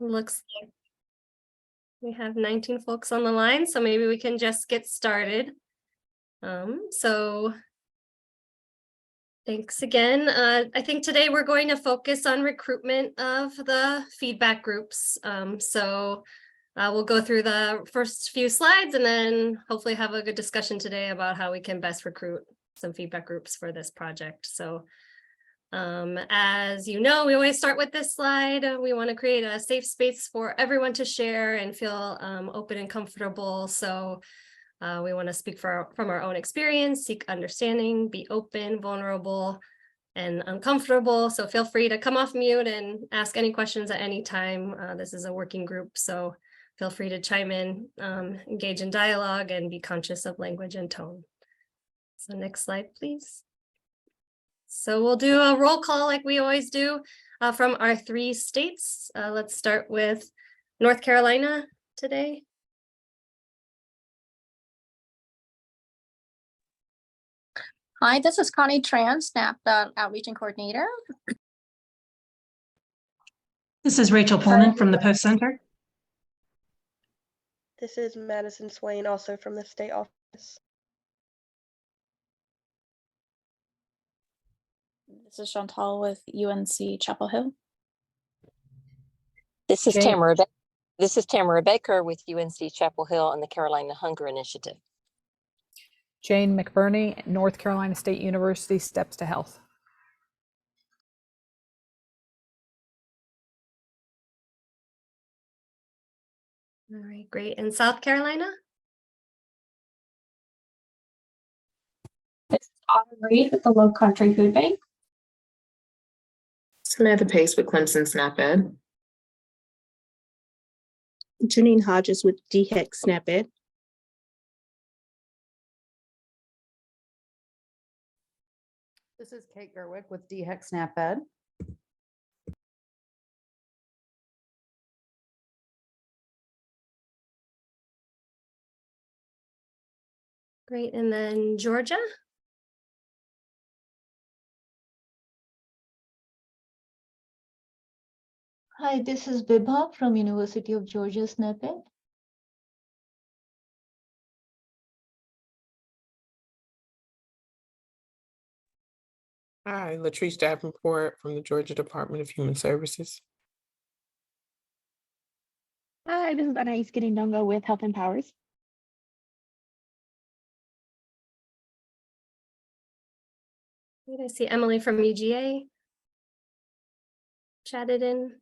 Looks like we have 19 folks on the line, so maybe we can just get started. So thanks again. I think today we're going to focus on recruitment of the feedback groups. We'll go through the first few slides and then hopefully have a good discussion today about how we can best recruit some feedback groups for this project. So as you know, we always start with this slide. We want to create a safe space for everyone to share and feel open and comfortable. So we want to speak from our own experience, seek understanding, be open, vulnerable, and uncomfortable. So feel free to come off mute and ask any questions at any time. This is a working group, so feel free to chime in, engage in dialogue, and be conscious of language and tone. So next slide, please. So we'll do a roll call like we always do from our 3 states. Let's start with North Carolina today. Hi, this is Connie Tran, SNAP Outreach and Coordinator. This is Rachel Pullman from the Post Center. This is Madison Swain, also from the state office. This is Chantal with UNC Chapel Hill. This is Tamara Baker with UNC Chapel Hill and the Carolina Hunger Initiative. Jane McBurney, North Carolina State University, Steps to Health. All right, great. And South Carolina? This is Autumn Reed with the Low Country Food Bank. Samantha Pace with Clemson Snap Ed. Janine Hodges with DHEC Snap Ed. This is Kate Gerwick with DHEC Snap Ed. Great. And then Georgia? Hi, this is Bibha from University of Georgia Snap Ed. Hi, Latrice Davenport from the Georgia Department of Human Services. Hi, this is Anais Dongo with Health Empowers. I see Emily from UGA chatted in.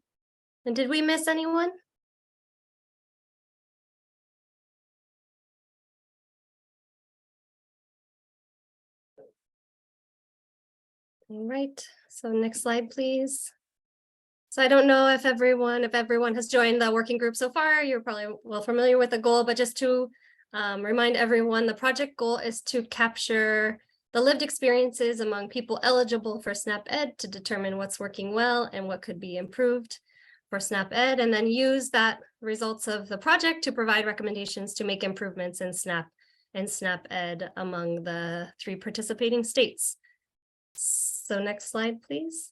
And did we miss anyone? All right, so next slide, please. So I don't know if everyone has joined the working group so far. You're probably well familiar with the goal, but just to remind everyone, the project goal is to capture the lived experiences among people eligible for SNAP Ed to determine what's working well and what could be improved for SNAP Ed, and then use that results of the project to provide recommendations to make improvements in SNAP and SNAP Ed among the 3 participating states. So next slide, please.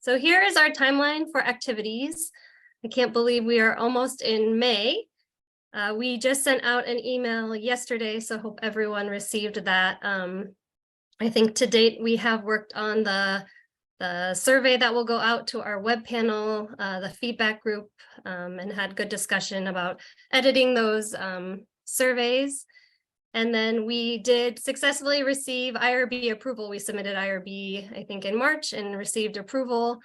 So here is our timeline for activities. I can't believe we are almost in May. We just sent out an email yesterday, so hope everyone received that. I think to date, we have worked on the survey that will go out to our web panel, the feedback group, and had good discussion about editing those surveys. And then we did successfully receive IRB approval. We submitted IRB, I think, in March and received approval.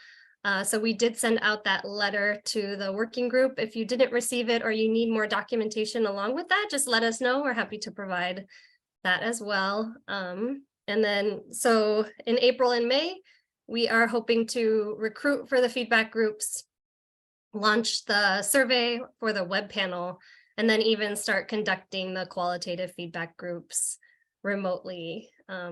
So we did send out that letter to the working group. If you didn't receive it or you need more documentation along with that, just let us know. We're happy to provide that as well. And then, so in April and May, we are hoping to recruit for the feedback groups, launch the survey for the web panel, and then even start conducting the qualitative feedback groups remotely.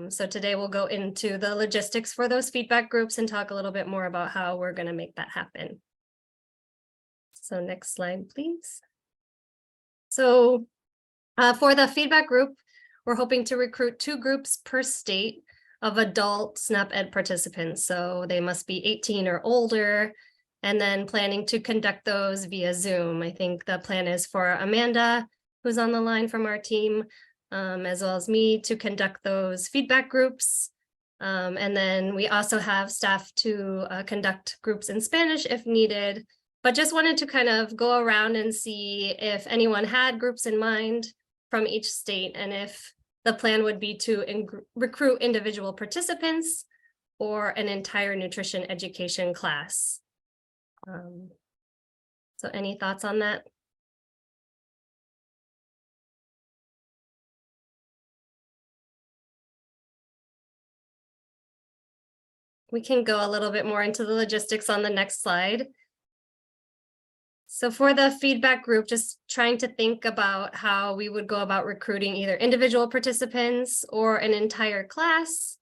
So today we'll go into the logistics for those feedback groups and talk a little bit more about how we're going to make that happen. So next slide, please. So for the feedback group, we're hoping to recruit 2 groups per state of adult SNAP Ed participants. So they must be 18 or older and then planning to conduct those via Zoom. I think the plan is for Amanda, who's on the line from our team, as well as me, to conduct those feedback groups. And then we also have staff to conduct groups in Spanish if needed, but just wanted to kind of go around and see if anyone had groups in mind from each state, and if the plan would be to recruit individual participants or an entire nutrition education class. So any thoughts on that? We can go a little bit more into the logistics on the next slide. So for the feedback group, just trying to think about how we would go about recruiting either individual participants or an entire class.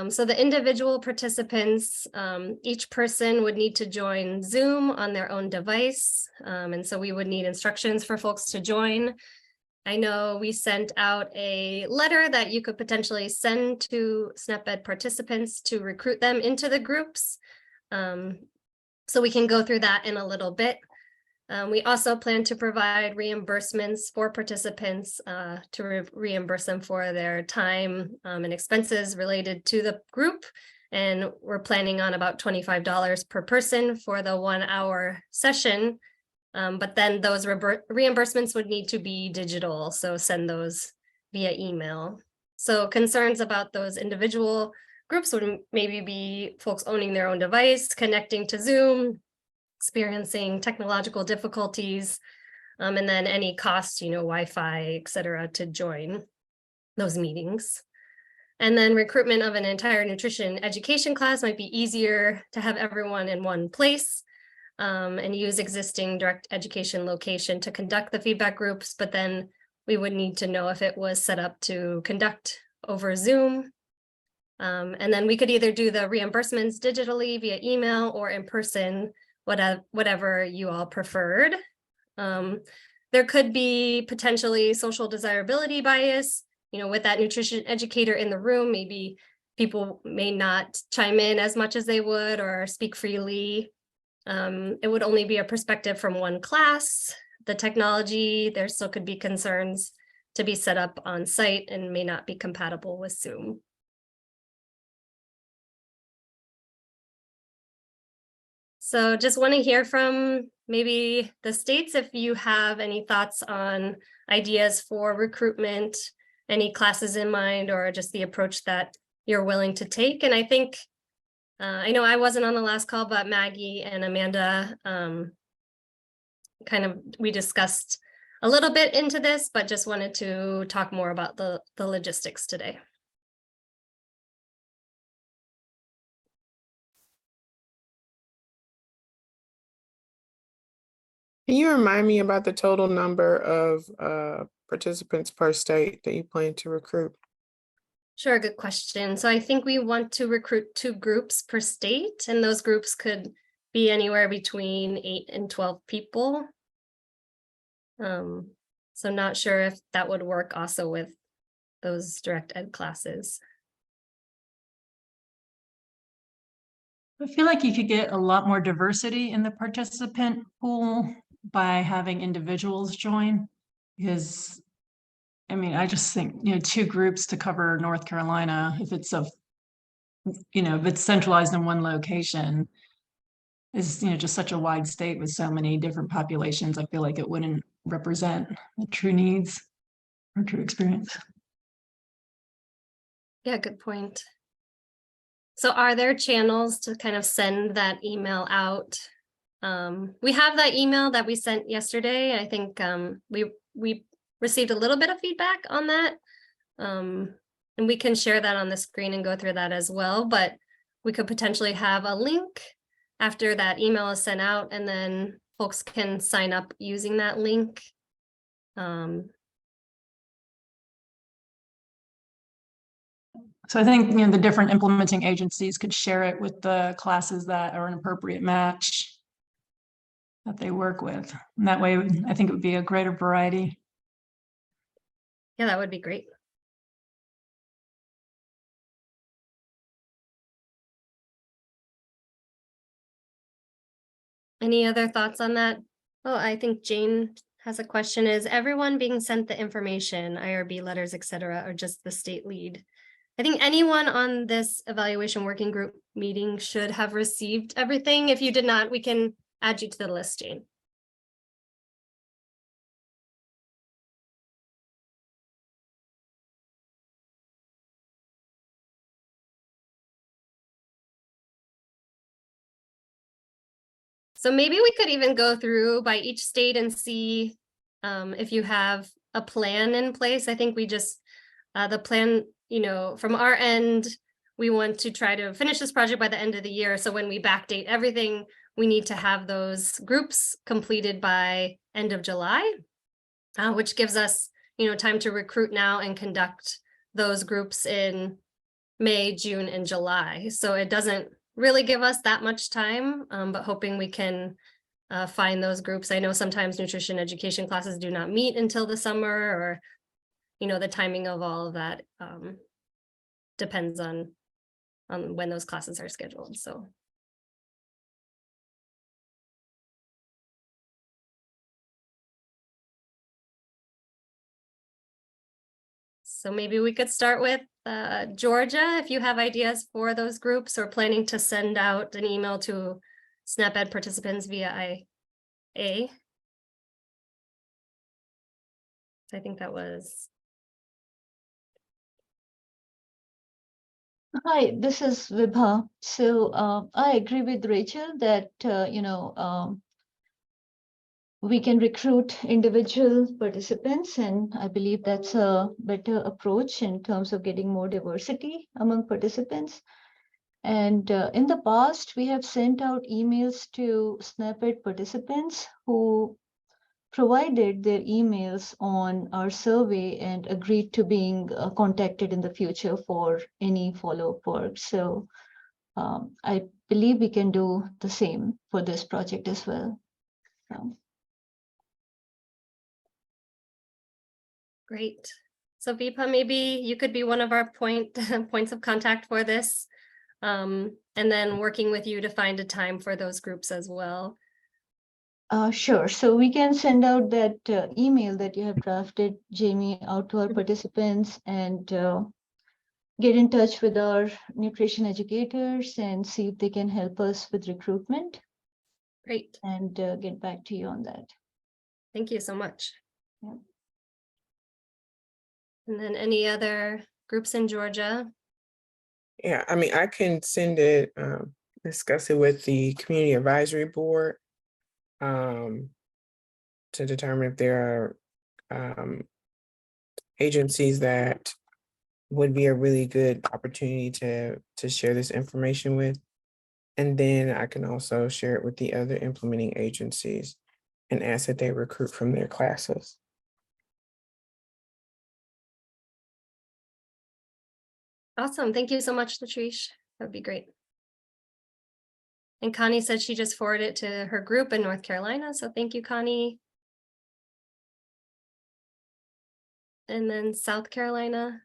So the individual participants, each person would need to join Zoom on their own device. And so we would need instructions for folks to join. I know we sent out a letter that you could potentially send to SNAP-Ed participants to recruit them into the groups. So we can go through that in a little bit. We also plan to provide reimbursements for participants to reimburse them for their time and expenses related to the group. And we're planning on about $25 per person for the 1 hour session. But then those reimbursements would need to be digital, so send those via email. So concerns about those individual groups would maybe be folks owning their own device, connecting to Zoom, experiencing technological difficulties, and then any cost, Wi-Fi, et cetera, to join those meetings. And then recruitment of an entire nutrition education class might be easier to have everyone in one place. And use existing direct education location to conduct the feedback groups, but then we would need to know if it was set up to conduct over Zoom. And then we could either do the reimbursements digitally via email or in person, whatever you all preferred. There could be potentially social desirability bias, with that nutrition educator in the room, maybe people may not chime in as much as they would or speak freely. It would only be a perspective from one class. The technology, there still could be concerns to be set up on site and may not be compatible with Zoom. So just want to hear from maybe the states if you have any thoughts on ideas for recruitment, any classes in mind, or just the approach that you're willing to take. And I think I know I wasn't on the last call, but Maggie and Amanda we discussed a little bit into this, but just wanted to talk more about the logistics today. Can you remind me about the total number of participants per state that you plan to recruit? Sure, good question. So I think we want to recruit 2 groups per state, and those groups could be anywhere between 8 and 12 people. So not sure if that would work also with those direct ed classes. I feel like you could get a lot more diversity in the participant pool by having individuals join, because I just think, 2 groups to cover North Carolina, if it's if it's centralized in one location, is, just such a wide state with so many different populations. I feel like it wouldn't represent the true needs or true experience. Yeah, good point. So are there channels to kind of send that email out? We have that email that we sent yesterday. I think we received a little bit of feedback on that. And we can share that on the screen and go through that as well, but we could potentially have a link after that email is sent out, and then folks can sign up using that link. So I think, the different implementing agencies could share it with the classes that are an appropriate match that they work with. And that way, I think it would be a greater variety. Yeah, that would be great. Any other thoughts on that? Oh, I think Jane has a question. Is everyone being sent the information, IRB letters, et cetera, or just the state lead? I think anyone on this evaluation working group meeting should have received everything. If you did not, we can add you to the list, Jane. So maybe we could even go through by each state and see if you have a plan in place. I think we just, the plan, you know, from our end, we want to try to finish this project by the end of the year. So when we backdate everything, we need to have those groups completed by end of July, which gives us, you know, time to recruit now and conduct those groups in May, June, and July. So it doesn't really give us that much time, but hoping we can find those groups. I know sometimes nutrition education classes do not meet until the summer, or, you know, the timing of all of that depends on when those classes are scheduled. So maybe we could start with Georgia, if you have ideas for those groups or planning to send out an email to SNAP-Ed participants via IA. I think that was. Hi, this is Vibha. So I agree with Rachel that, we can recruit individual participants, and I believe that's a better approach in terms of getting more diversity among participants. And in the past, we have sent out emails to SNAP-Ed participants who provided their emails on our survey and agreed to being contacted in the future for any follow-up work. So I believe we can do the same for this project as well. Great. So Vibha, maybe you could be one of our points of contact for this, and then working with you to find a time for those groups as well. Sure. So we can send out that email that you have drafted, Jamie, out to our participants and get in touch with our nutrition educators and see if they can help us with recruitment. Great. And get back to you on that. Thank you so much. Yeah. And then any other groups in Georgia? Yeah, I mean, I can send it, discuss it with the Community Advisory Board to determine if there are agencies that would be a really good opportunity to share this information with. And then I can also share it with the other implementing agencies and ask that they recruit from their classes. Awesome. Thank you so much, Latrice. That would be great. And Connie said she just forwarded it to her group in North Carolina. So thank you, Connie. And then South Carolina.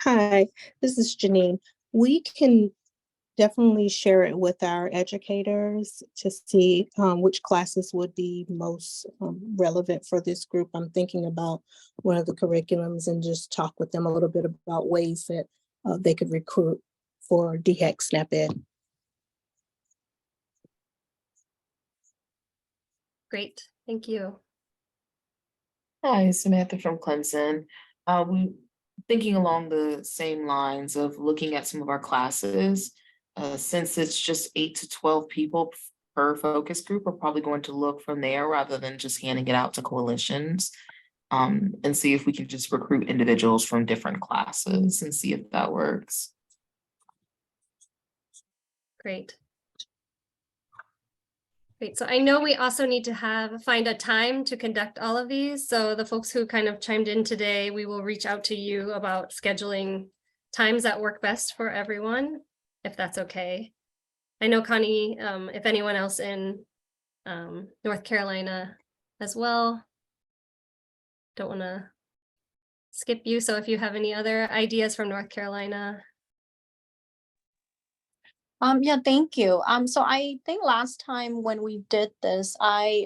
Hi, this is Janine. We can definitely share it with our educators to see which classes would be most relevant for this group. I'm thinking about one of the curriculums and just talk with them a little bit about ways that they could recruit for DHEC SNAP-Ed. Great, thank you. Hi, Samantha from Clemson. We thinking along the same lines of looking at some of our classes. Since it's just 8 to 12 people per focus group, we're probably going to look from there rather than just handing it out to coalitions, and see if we can just recruit individuals from different classes and see if that works. Great. Great. So I know we also need to find a time to conduct all of these. So the folks who kind of chimed in today, we will reach out to you about scheduling times that work best for everyone, if that's okay. I know Connie, if anyone else in North Carolina as well. Don't want to skip you. So if you have any other ideas from North Carolina. Yeah, thank you. So I think last time when we did this, I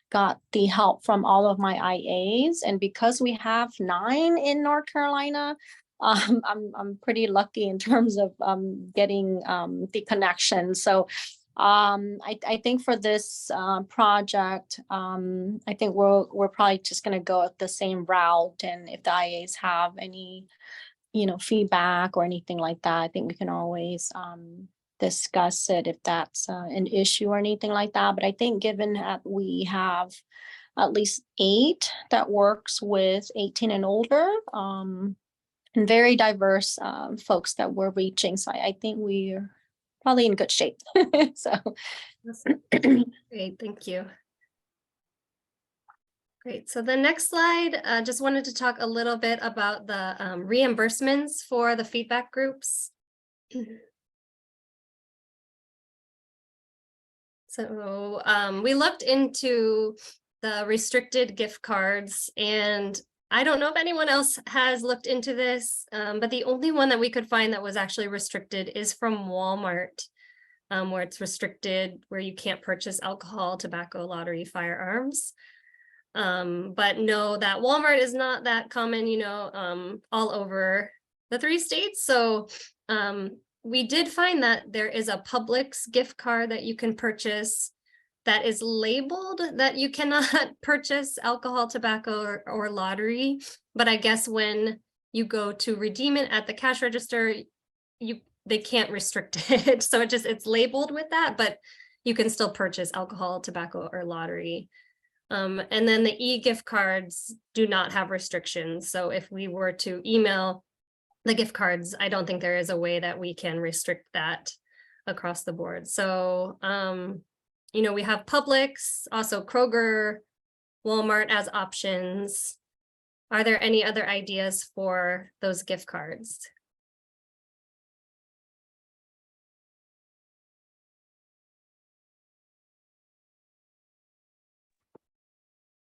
got the help from all of my IAs, and because we have 9 in North Carolina, I'm pretty lucky in terms of getting the connection. So I think for this project, I think we're probably just gonna go at the same route, and if the IAs have any feedback or anything like that, I think we can always discuss it if that's an issue or anything like that. But I think given that we have at least 8 that works with 18 and older, and very diverse folks that we're reaching. So I think we're probably in good shape. So Great, thank you. Great, so the next slide, just wanted to talk a little bit about the reimbursements for the feedback groups. So we looked into the restricted gift cards, and I don't know if anyone else has looked into this, but the only one that we could find that was actually restricted is from Walmart, where it's restricted, where you can't purchase alcohol, tobacco, lottery, firearms. But know that Walmart is not that common, all over the 3 states. So we did find that there is a Publix gift card that you can purchase that is labeled that you cannot purchase alcohol, tobacco, or lottery. But I guess when you go to redeem it at the cash register, they can't restrict it. So it's labeled with that, but you can still purchase alcohol, tobacco, or lottery. And then the e-gift cards do not have restrictions. So if we were to email the gift cards, I don't think there is a way that we can restrict that across the board. So, we have Publix, also Kroger, Walmart as options. Are there any other ideas for those gift cards?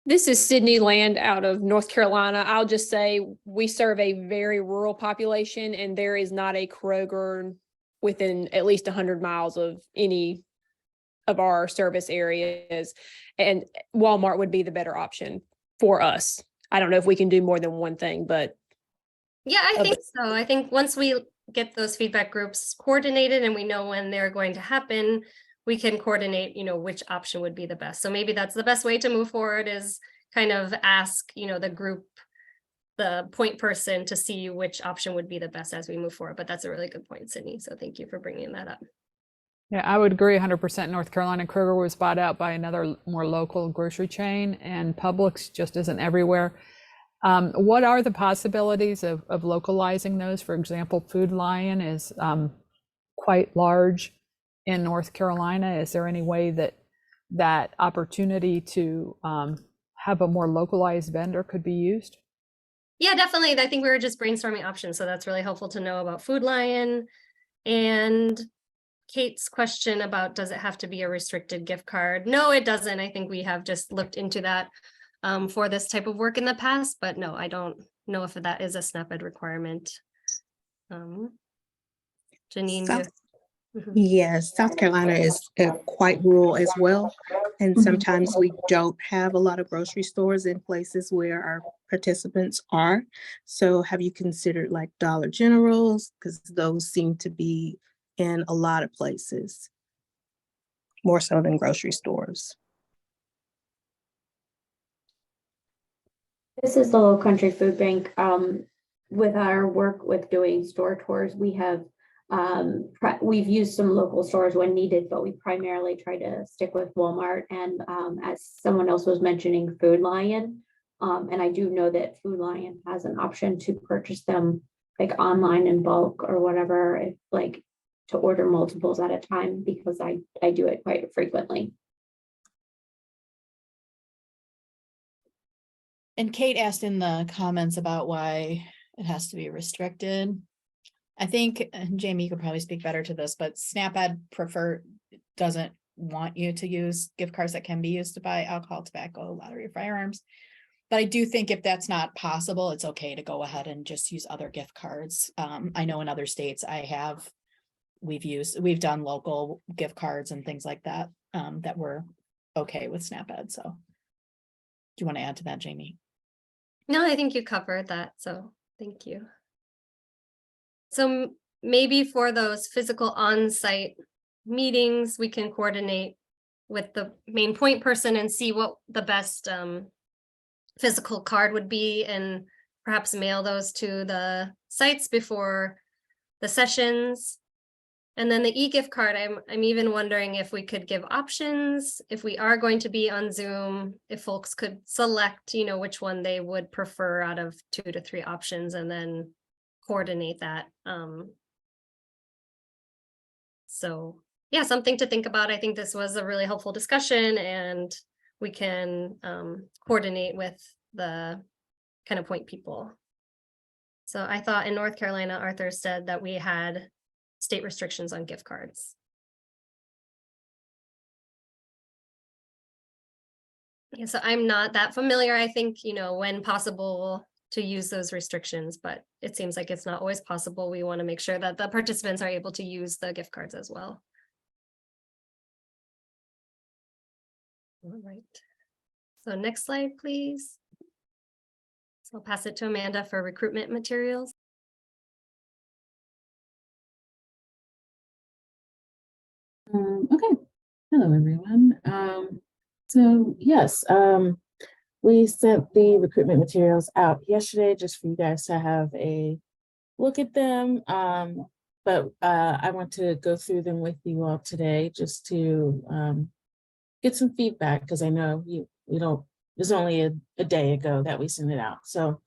This is Sydney Land out of North Carolina. I'll just say we serve a very rural population, and there is not a Kroger within at least 100 miles of any of our service areas, and Walmart would be the better option for us. I don't know if we can do more than one thing, but yeah, I think so. I think once we get those feedback groups coordinated and we know when they're going to happen, we can coordinate, which option would be the best. So maybe that's the best way to move forward, is kind of ask, the group, the point person, to see which option would be the best as we move forward. But that's a really good point, Sydney. So thank you for bringing that up. Yeah, I would agree 100%. North Carolina, Kroger was bought out by another more local grocery chain, and Publix just isn't everywhere. What are the possibilities of localizing those? For example, Food Lion is quite large in North Carolina. Is there any way that opportunity to have a more localized vendor could be used? Yeah, definitely. I think we were just brainstorming options. So that's really helpful to know about Food Lion. And Kate's question about, does it have to be a restricted gift card? No, it doesn't. I think we have just looked into that for this type of work in the past, but no, I don't know if that is a SNAP-Ed requirement. Janine. Yes, South Carolina is quite rural as well. And sometimes we don't have a lot of grocery stores in places where our participants are. So have you considered like Dollar Generals? Because those seem to be in a lot of places, more so than grocery stores. This is the Low Country Food Bank. With our work with doing store tours, we have we've used some local stores when needed, but we primarily try to stick with Walmart. And as someone else was mentioning, Food Lion, and I do know that Food Lion has an option to purchase them like online in bulk or whatever, if like to order multiples at a time, because I do it quite frequently. And Kate asked in the comments about why it has to be restricted. I think, Jamie, you could probably speak better to this, but SNAP-Ed doesn't want you to use gift cards that can be used to buy alcohol, tobacco, lottery, or firearms. But I do think if that's not possible, it's okay to go ahead and just use other gift cards. I know in other states we've done local gift cards and things like that, that were okay with SNAP-Ed. So do you want to add to that, Jamie? No, I think you covered that, so thank you. So maybe for those physical on-site meetings, we can coordinate with the main point person and see what the best physical card would be, and perhaps mail those to the sites before the sessions. And then the e-gift card, I'm even wondering if we could give options, if we are going to be on Zoom, if folks could select, you know, which one they would prefer out of 2 to 3 options, and then coordinate that. So yeah, something to think about. I think this was a really helpful discussion, and we can coordinate with the kind of point people. So I thought in North Carolina, Arthur said that we had state restrictions on gift cards. Yeah, so I'm not that familiar. I think, you know, when possible to use those restrictions, but it seems like it's not always possible. We want to make sure that the participants are able to use the gift cards as well. All right. So next slide, please. So I'll pass it to Amanda for recruitment materials. Okay. Hello, everyone. So yes, we sent the recruitment materials out yesterday just for you guys to have a look at them. But I want to go through them with you all today just to get some feedback, because I know you don't, it was only a day ago that we sent it out. So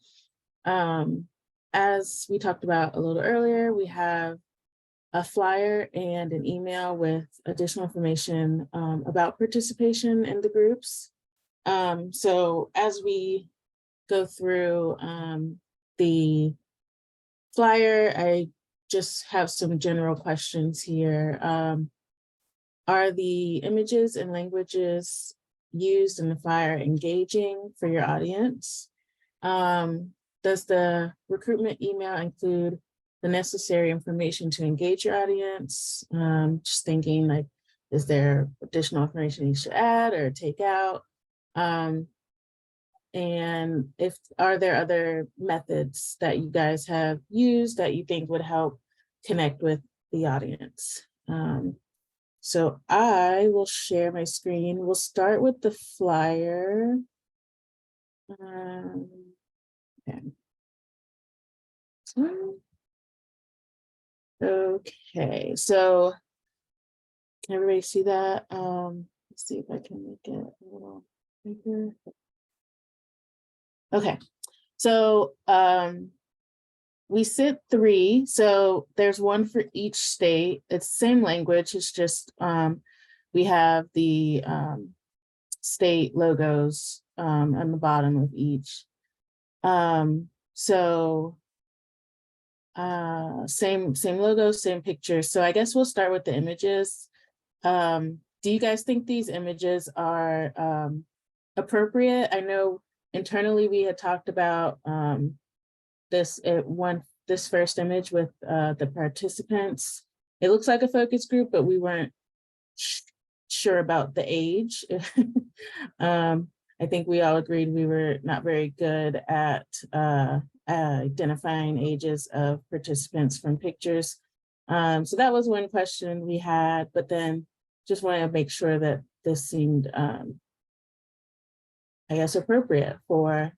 as we talked about a little earlier, we have a flyer and an email with additional information about participation in the groups. So as we go through the flyer, I just have some general questions here. Are the images and languages used in the flyer engaging for your audience? Does the recruitment email include the necessary information to engage your audience? Just thinking, like, is there additional information you should add or take out? And are there other methods that you guys have used that you think would help connect with the audience? So I will share my screen. We'll start with the flyer. Okay. Okay, so can everybody see that? Let's see if I can make it a little bigger. Okay, so we sent 3, so there's one for each state. It's the same language, it's just we have the state logos on the bottom of each. So same logo, same picture. So I guess we'll start with the images. Do you guys think these images are appropriate? I know internally we had talked about this first image with the participants. It looks like a focus group, but we weren't sure about the age. I think we all agreed we were not very good at identifying ages of participants from pictures. So that was one question we had, but then just wanted to make sure that this seemed, I guess, appropriate for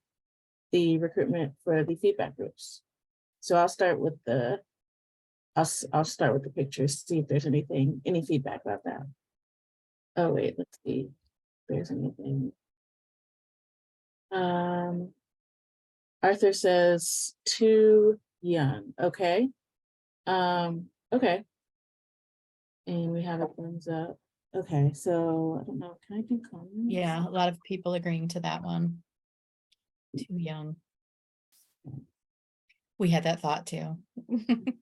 the recruitment for the feedback groups. So I'll start with the pictures, see if there's any feedback about that. Oh wait, let's see if there's anything. Arthur says too young. Okay. Okay. And we have a thumbs up. Okay, so I don't know, can I do comments? Yeah, a lot of people agreeing to that one. Too young. We had that thought too. Too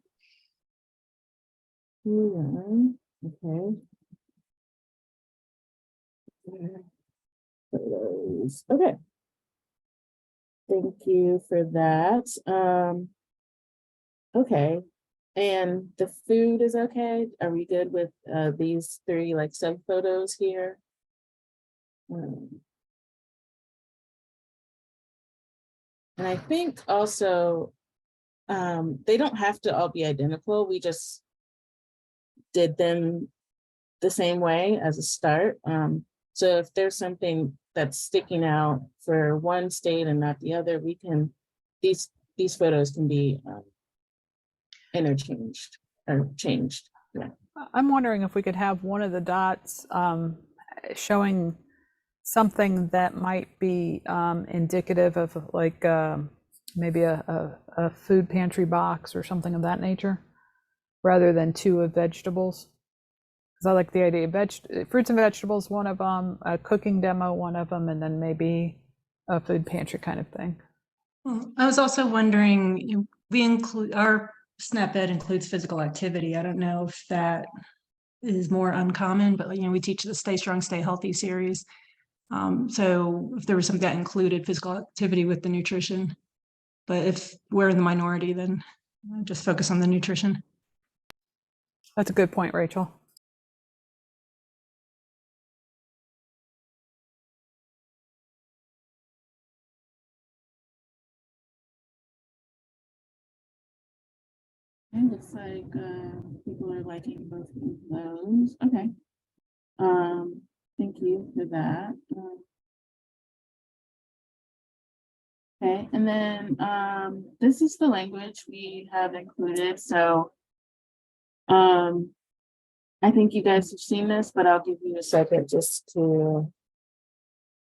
young. Okay. Photos. Okay. Thank you for that. Okay. And the food is okay? Are we good with these three like sub photos here? And I think also they don't have to all be identical. We just did them the same way as a start. So if there's something that's sticking out for one state and not the other, we can, these photos can be interchanged or changed. Yeah. I'm wondering if we could have one of the dots showing something that might be indicative of like maybe a food pantry box or something of that nature, rather than two of vegetables. Because I like the idea of fruits and vegetables, one of them, a cooking demo, one of them, and then maybe a food pantry kind of thing. Well, I was also wondering, we include, our SNAP Ed includes physical activity. I don't know if that is more uncommon, but we teach the Stay Strong, Stay Healthy series. So if there was something that included physical activity with the nutrition, but if we're in the minority, then just focus on the nutrition. That's a good point, Rachel. It looks like people are liking both of those. Okay. Thank you for that. Okay, and then this is the language we have included. So I think you guys have seen this, but I'll give you a second just to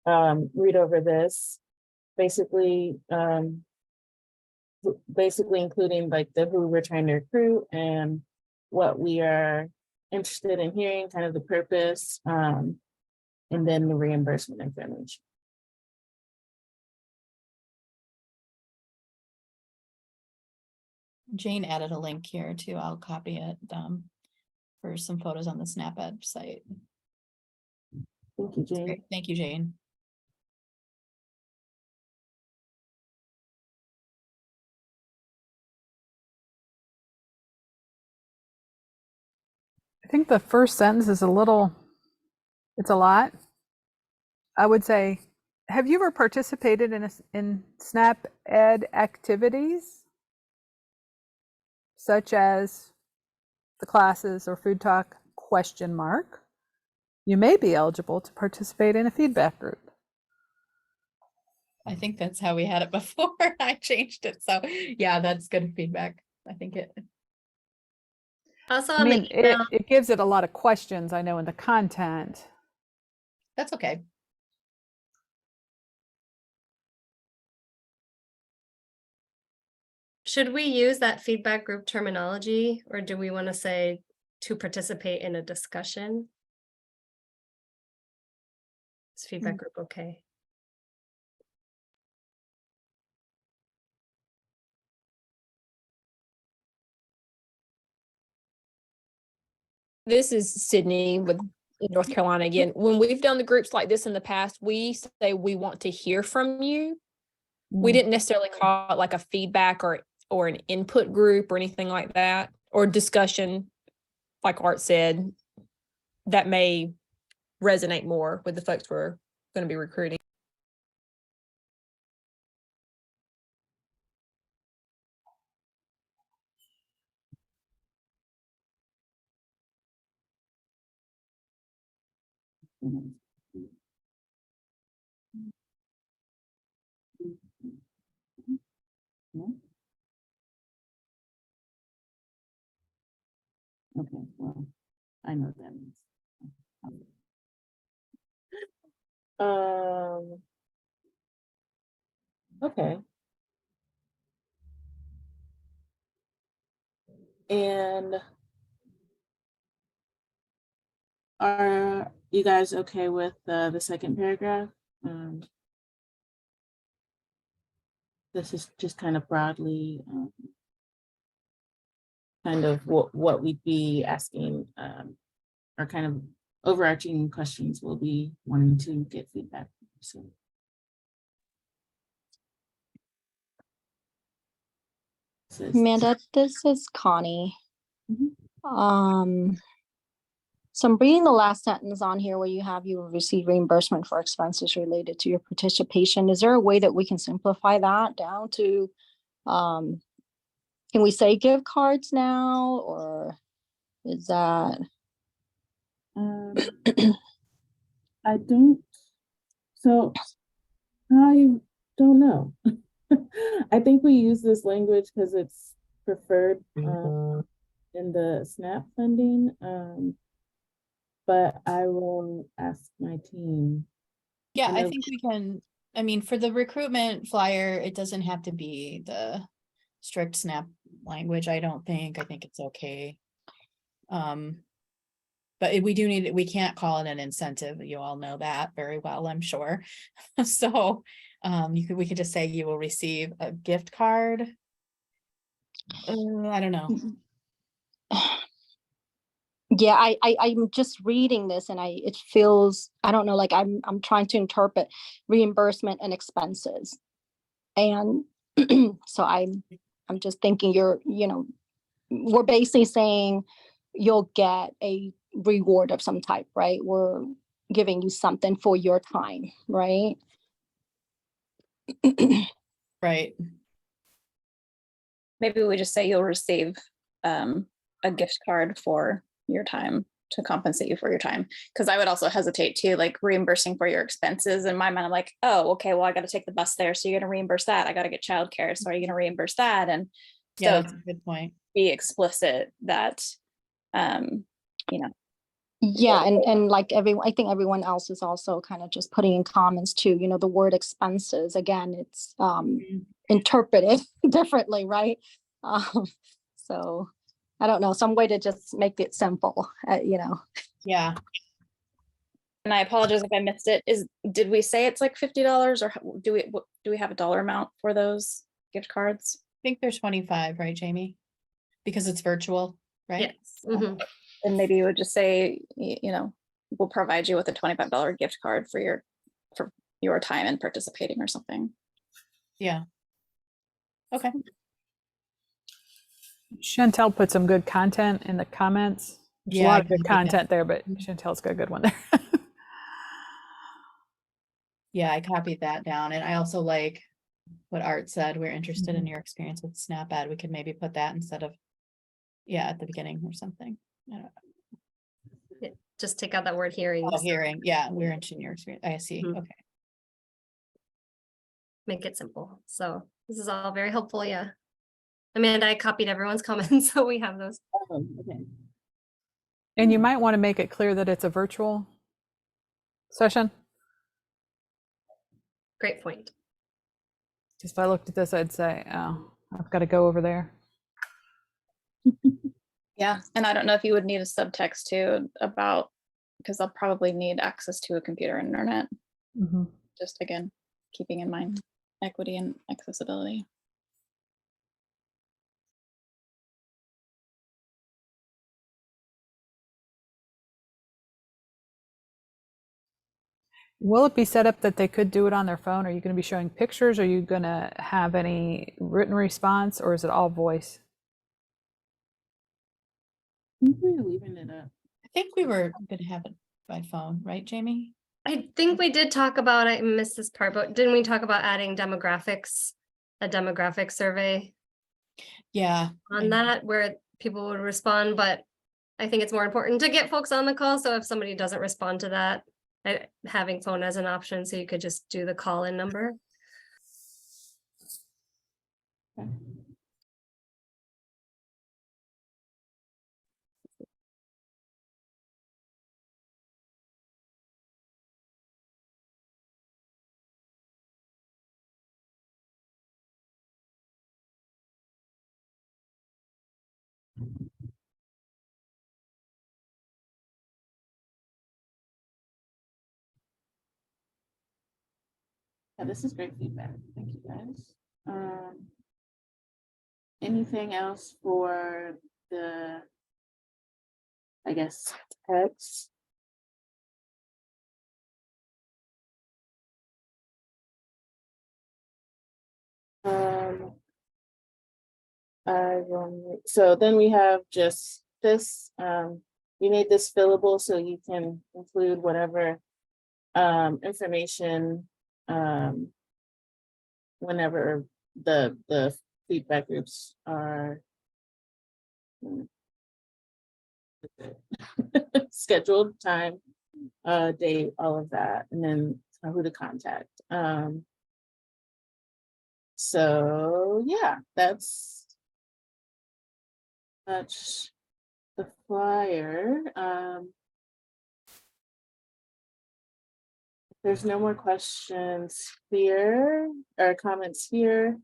read over this. Basically including like the who we're trying to recruit and what we are interested in hearing, kind of the purpose, and then the reimbursement information. Jane added a link here too. I'll copy it for some photos on the SNAP Ed site. Thank you, Jane. Great. Thank you, Jane. I think the first sentence is it's a lot. I would say, have you ever participated in SNAP Ed activities, such as the classes or food talk ? You may be eligible to participate in a feedback group. I think that's how we had it before. I changed it. So yeah, that's good feedback. I think it. Also, I mean, it gives it a lot of questions, I know, in the content. That's okay. Should we use that feedback group terminology, or do we want to say to participate in a discussion? Is feedback group okay? This is Sydney with North Carolina again. When we've done the groups like this in the past, we say we want to hear from you. We didn't necessarily call it like a feedback or an input group or anything like that, or discussion, like Art said, that may resonate more with the folks we're going to be recruiting. Okay, well, I know that means. Okay. And are you guys okay with the second paragraph? This is just kind of broadly kind of what we'd be asking or kind of overarching questions we'll be wanting to get feedback. So. Amanda, this is Connie. So I'm reading the last sentence on here where you will receive reimbursement for expenses related to your participation. Is there a way that we can simplify that down to, can we say gift cards now, or is that? I don't know. I think we use this language because it's preferred in the SNAP funding. But I will ask my team. Yeah, I think we can, I mean, for the recruitment flyer, it doesn't have to be the strict SNAP language, I don't think. I think it's okay. But we do need, we can't call it an incentive. You all know that very well, I'm sure. So we could just say you will receive a gift card. I don't know. Yeah, I'm just reading this and it feels, I don't know, like I'm trying to interpret reimbursement and expenses. And so I'm just thinking we're basically saying you'll get a reward of some type, right? We're giving you something for your time, right? Right. Maybe we just say you'll receive a gift card for your time to compensate you for your time. Because I would also hesitate to like reimbursing for your expenses. In my mind, I'm like, oh, okay, well, I got to take the bus there. So you're going to reimburse that. I got to get childcare. So are you going to reimburse that? And yeah, so that's a good point. Be explicit that, Yeah, and like I think everyone else is also kind of just putting in comments too, the word expenses, again, it's interpreted differently, right? So I don't know, some way to just make it simple, Yeah. And I apologize if I missed it. Did we say it's like $50 or do we have a dollar amount for those gift cards? I think they're 25, right, Jamie? Because it's virtual, right? Yes. Mm-hmm. And maybe you would just say, we'll provide you with a $25 gift card for your time in participating or something. Yeah. Okay. Chantel put some good content in the comments. There's a lot of good content there, but Chantel's got a good one there. Yeah, I copied that down. And I also like what Art said. We're interested in your experience with SNAP-Ed. We could maybe put that instead of, at the beginning or something. I don't know. Just take out that word hearing. Oh, hearing. Yeah, we're interested in your experience. I see. Okay. Make it simple. So this is all very helpful. Yeah. Amanda, I copied everyone's comments, so we have those. Oh, okay. And you might want to make it clear that it's a virtual session. Great point. Just if I looked at this, I'd say, oh, I've got to go over there. Yeah, and I don't know if you would need a subtext too because I'll probably need access to a computer and internet. Mm-hmm. Just again, keeping in mind equity and accessibility. Will it be set up that they could do it on their phone? Are you going to be showing pictures? Are you going to have any written response, or is it all voice? I think we're leaving it up. I think we were going to have it by phone, right, Jamie? I think we did talk about, I missed this part, but didn't we talk about adding demographics, a demographic survey? Yeah. On that, where people would respond, but I think it's more important to get folks on the call. So if somebody doesn't respond to that, having phone as an option, so you could just do the call-in number. Okay. Yeah, this is great feedback. Thank you, guys. Anything else for the, I guess, text? So then we have just this, we made this fillable so you can include whatever information whenever the feedback groups are scheduled time, date, all of that, and then who to contact. So yeah, that's the flyer. If there's no more questions here or comments here,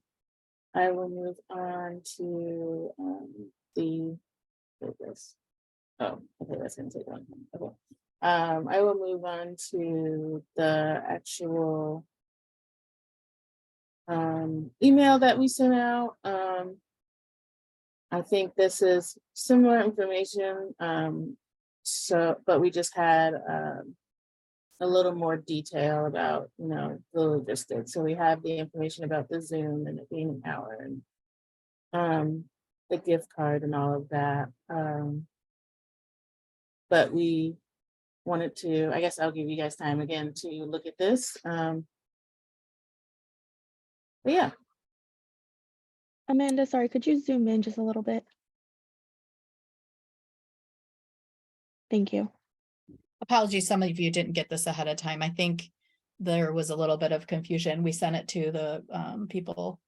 I will move on to the this. Oh, okay, that's gonna take one. Okay. I will move on to the actual email that we sent out. I think this is similar information. But we just had a little more detail about, the logistics. So we have the information about the Zoom and it being an hour and the gift card and all of that. But we wanted to, I guess I'll give you guys time again to look at this. But yeah. Amanda, sorry, could you zoom in just a little bit? Thank you. Apologies, some of you didn't get this ahead of time. I think there was a little bit of confusion. We sent it to the people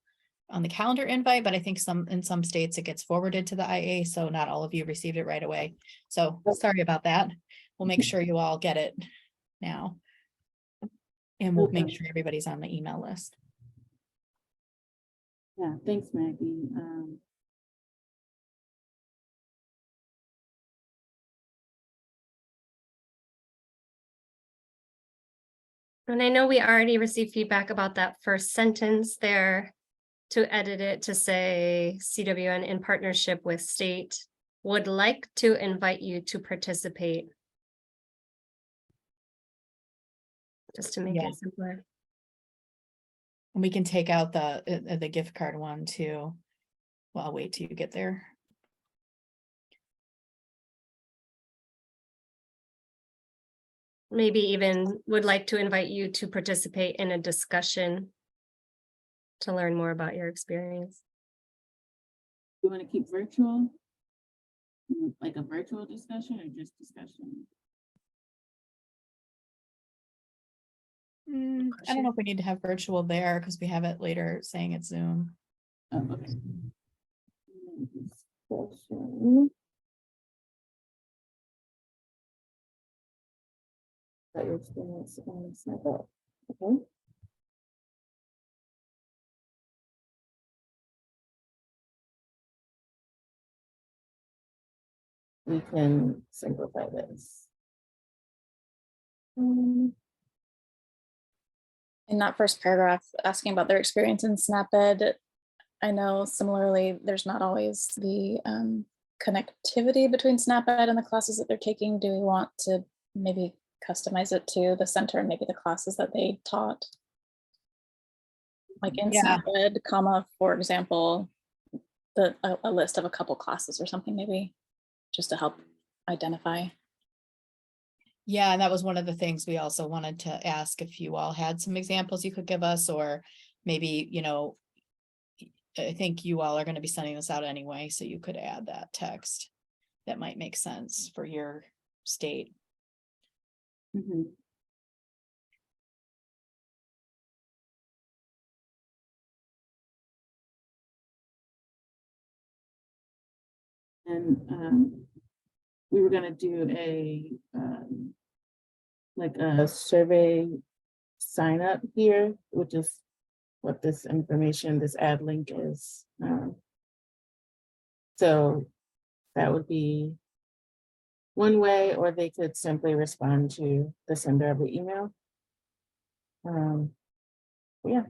on the calendar invite, but I think in some states it gets forwarded to the IA, so not all of you received it right away. So sorry about that. We'll make sure you all get it now. And we'll make sure everybody's on the email list. Yeah, thanks, Maggie. And I know we already received feedback about that first sentence there, to edit it to say CWN in partnership with state would like to invite you to participate. Just to make Yeah. it simpler. And we can take out the gift card one too. Well, I'll wait till you get there. Maybe even would like to invite you to participate in a discussion to learn more about your experience. You want to keep virtual? Like a virtual discussion or just discussion? I don't know if we need to have virtual there because we have it later saying it's Zoom. Oh, okay. Discussion. About your experience on Snapchat. Okay. We can simplify this. In that first paragraph, asking about their experience in SnapEd, I know similarly, there's not always the connectivity between SnapEd and the classes that they're taking. Do we want to maybe customize it to the center and maybe the classes that they taught? Like in SnapEd, for example, a list of a couple classes or something maybe, just to help identify. Yeah, and that was one of the things we also wanted to ask if you all had some examples you could give us, or maybe, I think you all are going to be sending this out anyway, so you could add that text. That might make sense for your state. Mm-hmm. And we were gonna do a like a survey sign up here, which is what this information, this ad link is. So that would be one way, or they could simply respond to the sender of the email. Yeah.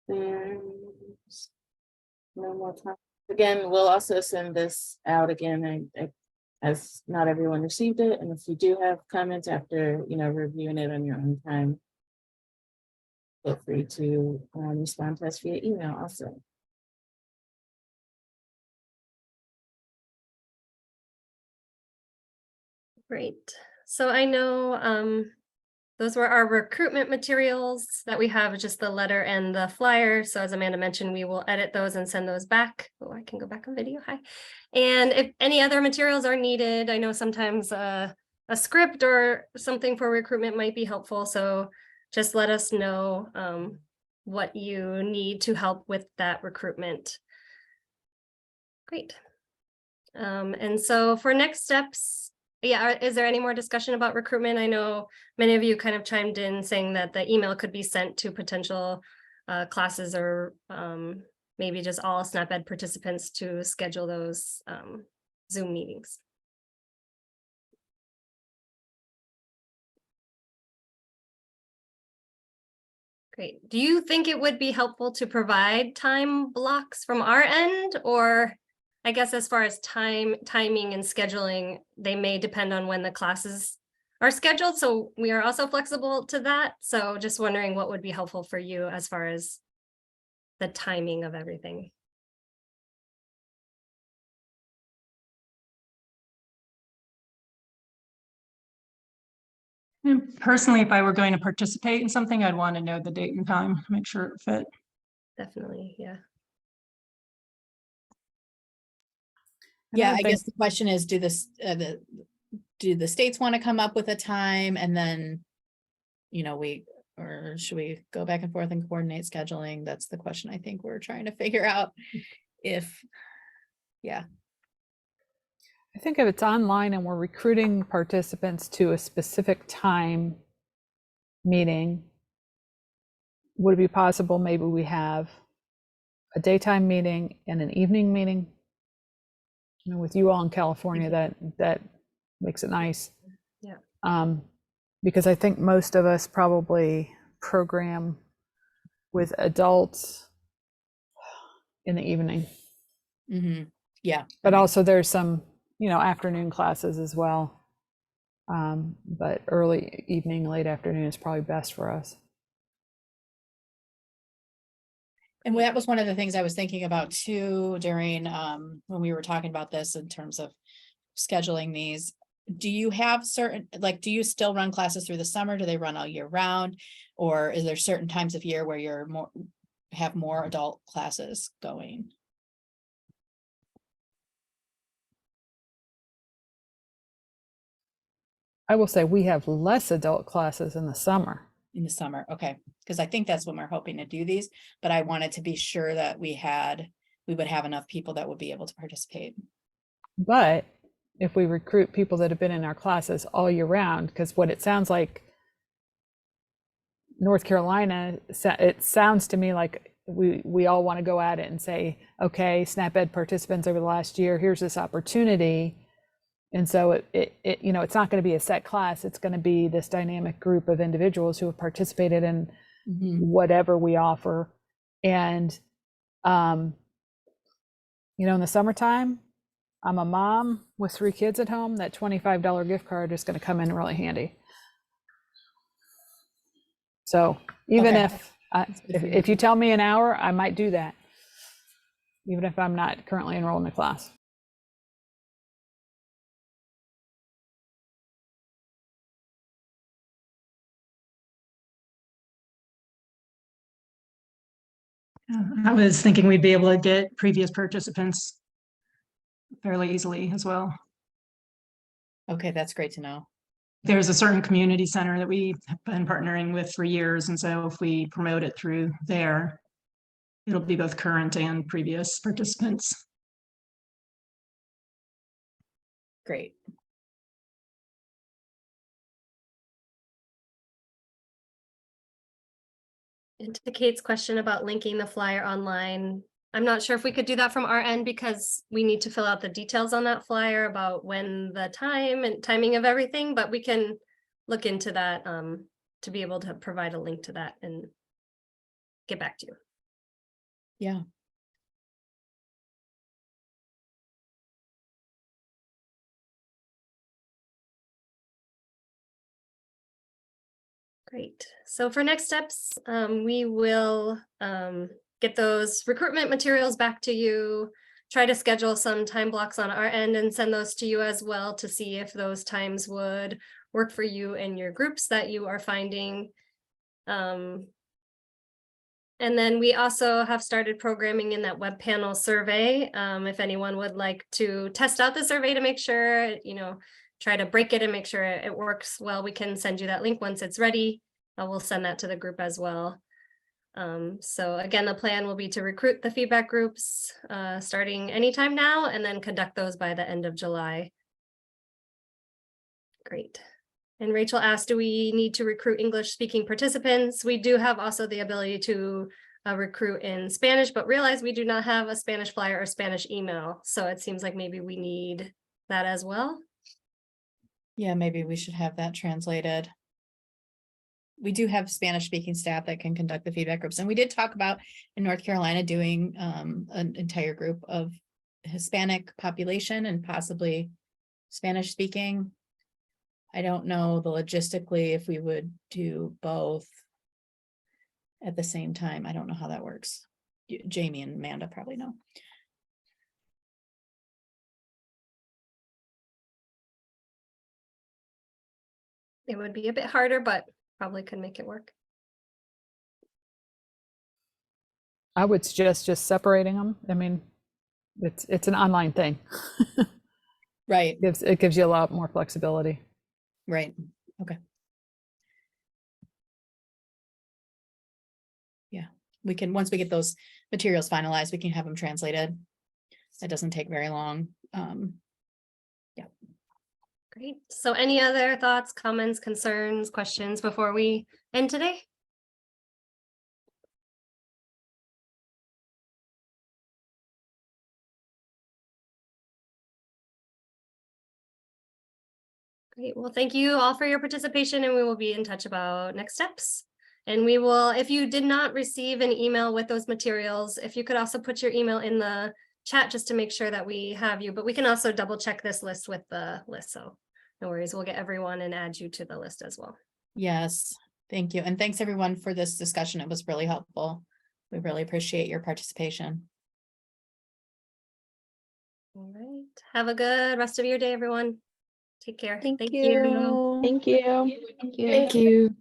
there's no more time. Again, we'll also send this out again as not everyone received it. And if you do have comments after, reviewing it on your own time, feel free to respond to us via email also. Great. So I know those were our recruitment materials that we have, just the letter and the flyer. So as Amanda mentioned, we will edit those and send those back. Oh, I can go back on video. Hi. And if any other materials are needed, I know sometimes a script or something for recruitment might be helpful. So just let us know what you need to help with that recruitment. Great. And so for next steps, yeah, is there any more discussion about recruitment? I know many of you kind of chimed in saying that the email could be sent to potential classes or maybe just all SNAP-Ed participants to schedule those Zoom meetings. Great. Do you think it would be helpful to provide time blocks from our end, or I guess as far as timing and scheduling, they may depend on when the classes are scheduled. So we are also flexible to that. So just wondering what would be helpful for you as far as the timing of everything. And personally, if I were going to participate in something, I'd want to know the date and time, make sure it fit. Definitely, yeah. Yeah, I guess the question is, do the states want to come up with a time, and then, or should we go back and forth and coordinate scheduling? That's the question I think we're trying to figure out. Yeah. I think if it's online and we're recruiting participants to a specific time meeting, would it be possible maybe we have a daytime meeting and an evening meeting? With you all in California, that makes it nice. Yeah. Because I think most of us probably program with adults in the evening. Mm-hmm. Yeah. But also there's some, afternoon classes as well. But early evening, late afternoon is probably best for us. And that was one of the things I was thinking about too during when we were talking about this in terms of scheduling these. Do you have do you still run classes through the summer? Do they run all year round? Or is there certain times of year where you're have more adult classes going? I will say we have less adult classes in the summer. In the summer, okay, because I think that's when we're hoping to do these, but I wanted to be sure that we would have enough people that would be able to participate. But if we recruit people that have been in our classes all year round, because what it sounds like, North Carolina, it sounds to me like we all want to go at it and say, okay, SNAP-Ed participants over the last year, here's this opportunity. And so it's not going to be a set class. It's going to be this dynamic group of individuals who have participated in whatever we offer. And, in the summertime, I'm a mom with 3 kids at home. That $25 gift card is going to come in really handy. So even if you tell me an hour, I might do that, even if I'm not currently enrolled in a class. I was thinking we'd be able to get previous participants fairly easily as well. Okay, that's great to know. There's a certain community center that we've been partnering with for years. And so if we promote it through there, it'll be both current and previous participants. Great. And to Kate's question about linking the flyer online, I'm not sure if we could do that from our end because we need to fill out the details on that flyer about when the time and timing of everything, but we can look into that to be able to provide a link to that and get back to you. Yeah. Great. So for next steps, we will get those recruitment materials back to you, try to schedule some time blocks on our end and send those to you as well to see if those times would work for you and your groups that you are finding. And then we also have started programming in that web panel survey. If anyone would like to test out the survey to make sure, try to break it and make sure it works well, we can send you that link once it's ready. We'll send that to the group as well. So again, the plan will be to recruit the feedback groups starting anytime now and then conduct those by the end of July. Great. And Rachel asked, do we need to recruit English speaking participants? We do have also the ability to recruit in Spanish, but realize we do not have a Spanish flyer or Spanish email. So it seems like maybe we need that as well. Yeah, maybe we should have that translated. We do have Spanish speaking staff that can conduct the feedback groups. And we did talk about in North Carolina doing an entire group of Hispanic population and possibly Spanish speaking. I don't know the logistically if we would do both at the same time. I don't know how that works. Jamie and Amanda probably know. It would be a bit harder, but probably could make it work. I would suggest just separating them. I mean, it's an online thing. Right. It gives you a lot more flexibility. Right. Okay. Yeah, we can, once we get those materials finalized, we can have them translated. It doesn't take very long. Yeah. Great. So any other thoughts, comments, concerns, questions before we end today? Great. Well, thank you all for your participation, and we will be in touch about next steps. And we will, if you did not receive an email with those materials, if you could also put your email in the chat just to make sure that we have you, but we can also double check this list with the list. So no worries, we'll get everyone and add you to the list as well. Yes, thank you. And thanks everyone for this discussion. It was really helpful. We really appreciate your participation. All right. Have a good rest of your day, everyone. Take care. Thank you. you. Thank you. Thank you. Thank you.